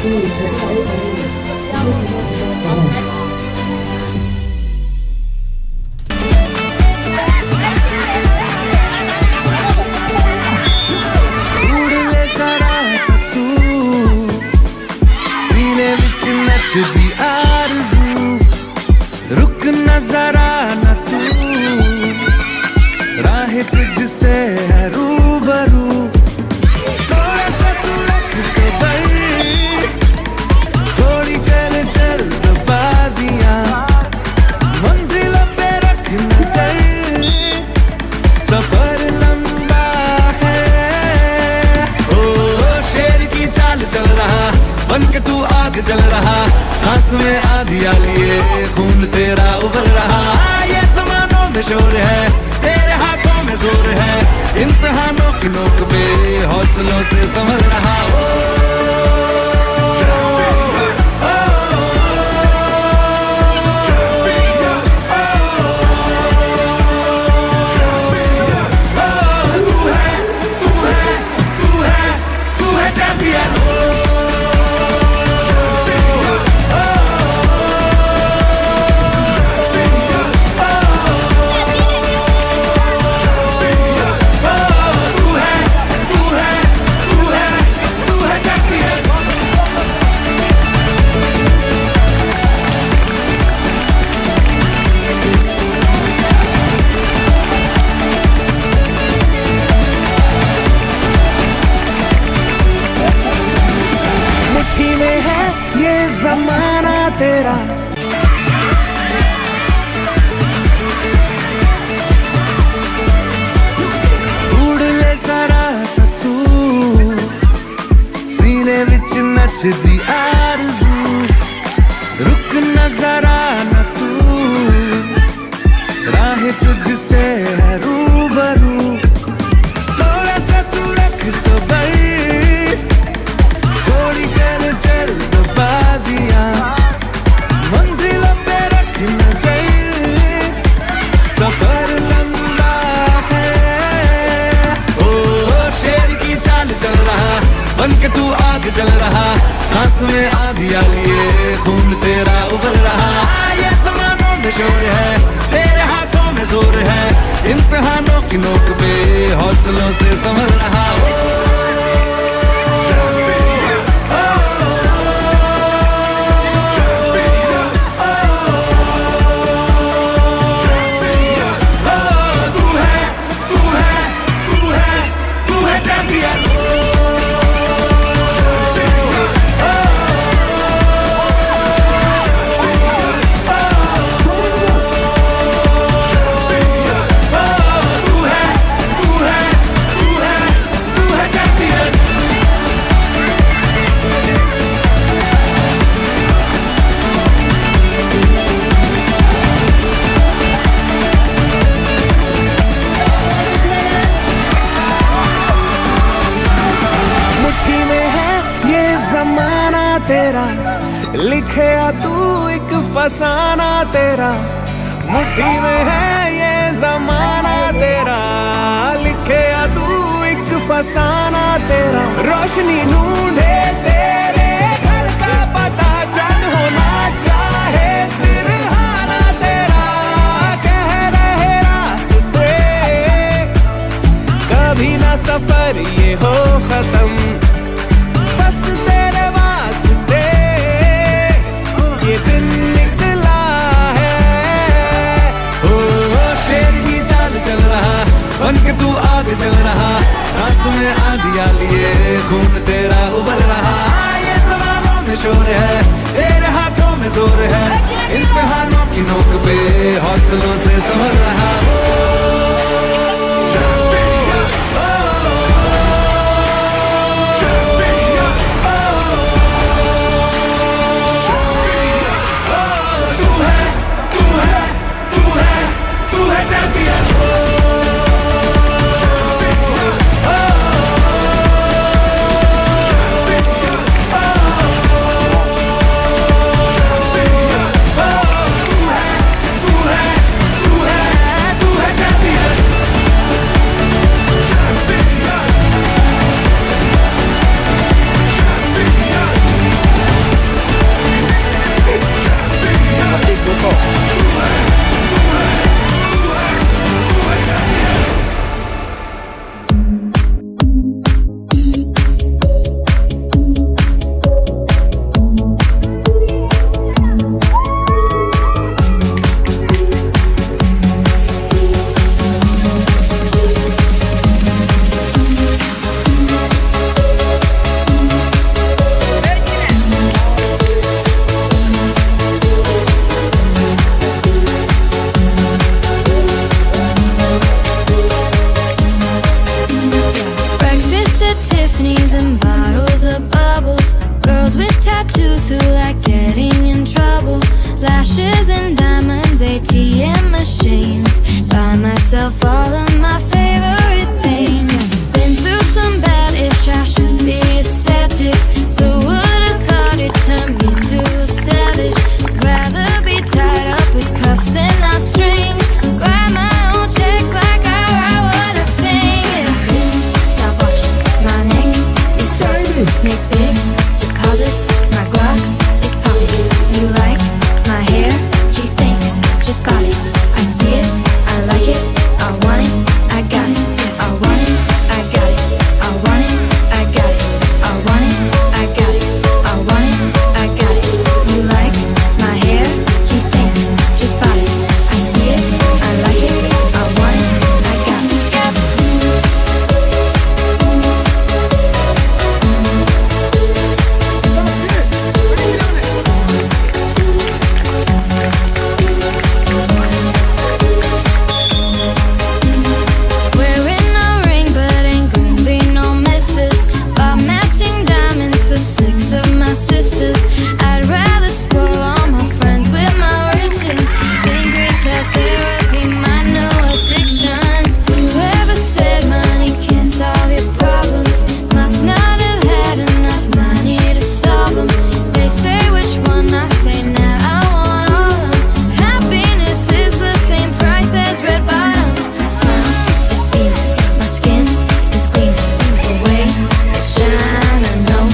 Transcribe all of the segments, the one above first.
उड़ ले जरा सा तू सीने विच नचदी आरज़ू रुक न जरा न तू राह तुझसे है रूबरू थोड़ा सा तू रख सबर थोड़ी कर जल्दबाजियां मंजिल पे रख नजर सफर लंबा है ओ शेर की चाल चल रहा बन के तू आग जल रहा सांस में आंधिया लिए खून तेरा उबल रहा ये ज़मानों में शोर है तेरे हाथों में जोर है इम्तिहानों की नोक पे हौसलों से संभल रहा ज़माना तेरा उड़ ले जरा सा तू सीने विच नचदी आरज़ू रुक न जरा न तू राह तुझसे है रूबरू थोड़ा सा तू रख सबर थोड़ी कर जल्दबाजियां मंजिल पे रख नजर सफर लंबा है ओ शेर की चाल चल रहा बन के तू आग जल रहा सांस में आंधिया लिए खून तेरा उबल रहा ये ज़मानों में शोर है तेरे हाथों में जोर है इम्तिहानों की नोक पे हौसलों से संभल रहा तेरा लिखे तू एक फसाना तेरा मुट्ठी में है ये ज़माना तेरा लिखे तू एक फसाना तेरा रोशनी ढूंढे तेरे घर का पता चल होना चाहे सिरहाना तेरा कह रहे रास्ते कभी ना सफर ये हो खत्म ये दिन निकला है ओ शेर की चाल चल रहा बन के तू आग जल रहा सांस में आंधिया लिए खून तेरा उबल रहा ये ज़मानों में शोर है तेरे हाथों में जोर है इम्तिहानों की नोक पे हौसलों से संभल रहा myself all of my favorite things. Been through some bad-ish, I should be ecstatic, but would've thought it turned me to a savage. Rather be tied up with cuffs and not strings. Grab my own checks like I write what I sing. Wrist, stop watching. My neck is fast. Make big deposits. My glass is popping. You like my hair? She thinks just bought it. I see it, I like it, I want it, I got it. I want it, I got it. I want it, I got it. I want it, I got it. I want it, I got it. You like my hair? She thinks just bought it. I see it, I like it, I want it, I got it. Wearing a ring, but ain't gonna be no misses. Bought matching diamonds for 6 of my sisters. I'd rather spoil all my friends with my riches. Think retail therapy, my new addiction. Whoever said money can't solve your problems must not have had enough money to solve them. They say which one, I say now I want all of them. Happiness is the same price as red bottoms. My smile is beaming, my skin is gleaming. The way it shine, I know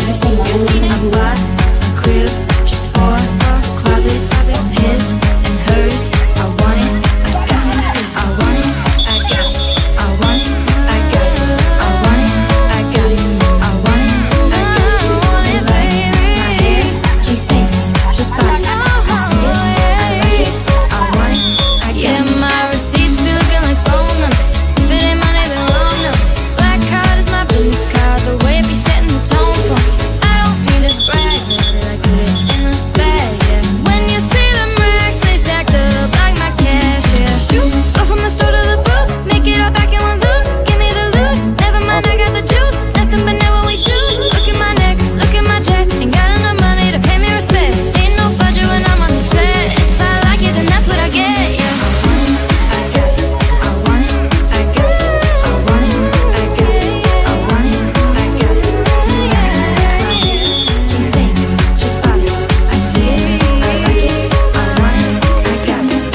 you've seen it. I bought a crib just for a closet of his and hers. I want it, I got it. I want it, I got it. I want it, I got it. I want it, I got it. I want it, I got it. You like my hair? She thinks just bought it. I see it, I like it. I want it, I got it. Yeah, my receipts be looking like phone numbers. If it ain't money, then wrong number. Black card is my business card. The way it be setting the tone for me. I don't need to brag, but I put it in the bag, yeah. When you see them racks, they stacked up like my cash, yeah. Shoot, go from the store to the booth, make it all back in one loot. Give me the loot, never mind, I got the juice. Nothing but never we shoot. Look at my neck, look at my check. Ain't got enough money to pay me respect. Ain't no budget when I'm on the set. If I like it, then that's what I get, yeah. I got it, I want it, I got it. I want it, I got it. I want it, I got it. She thinks just bought it. I see it, I like it. I want it, I got it.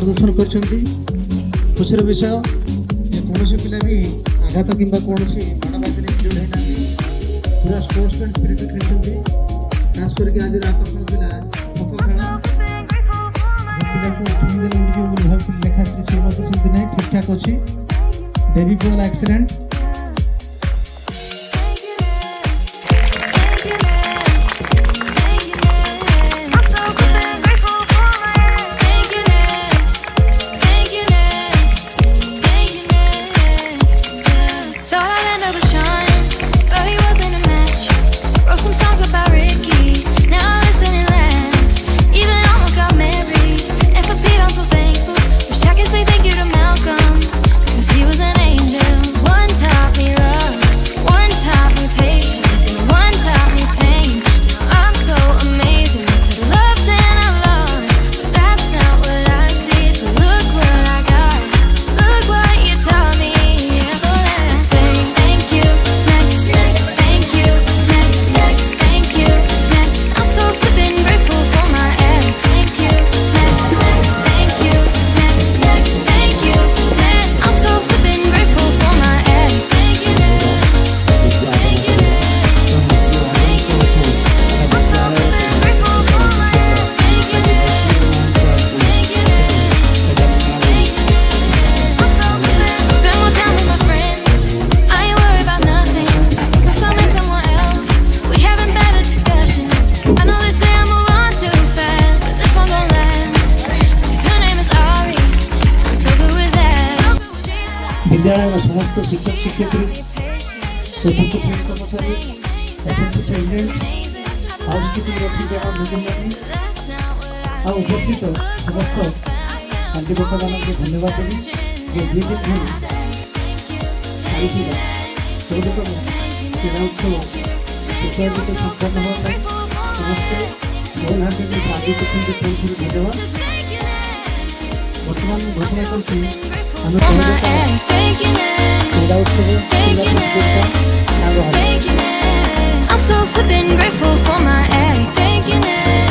ପ୍ରଦର୍ଶନ କରିଛନ୍ତି। ଖୁସିର ବିଷୟ ଯେ କୌଣସି ପିଲା ବି ଆଘାତ କିମ୍ବା କୌଣସି ମାଡ଼ବାଜିରେ ଇଞ୍ଜୁର୍ଡ ହେଇନାହାନ୍ତି। ପୁରା ସ୍ପୋର୍ଟସମ୍ୟାନ୍ ସ୍ପିରିଟ୍ ଖେଳିଛନ୍ତି। ଖାସ୍ କରିକି ଆଜିର ଆକର୍ଷଣ ଥିଲା ଖୋଖୋ ଖେଳ। ପିଲାକୁ ଛୁଇଁଦେଲେ ଉଡ଼ିଯିବ ବୋଲି ଭାବିଥିଲି, ଲେଖା ସେ ମଧ୍ୟ ସେମିତି ନାହିଁ, ଠିକ୍ ଠାକ୍ ଅଛି। ଡେରି for accident. He was an angel. One time সমস্ত শিক্ষক শিক্ষার্থী চতুর্থ শ্রেণীর কর্মচারী এসএমসি প্রেসিডেন্ট হাউসকিপিং রক্ষী আমার মুজিববাদী আর উপস্থিত সমস্ত শান্তিবদ্ধবানকে ধন্যবাদ দেবী যে 2 দিন ধরে সারিটিরা 14তম ক্রীড়া উৎসব সুচারুরূপে সম্পন্ন হওয়ার সমস্ত মহলহাটকে সাহায্য করতে পৌঁছে ধন্যবাদ। বর্তমানে ঘোষণা করছি আমি For my egg, thank you next. I'm so flippin' grateful for my egg, thank you next.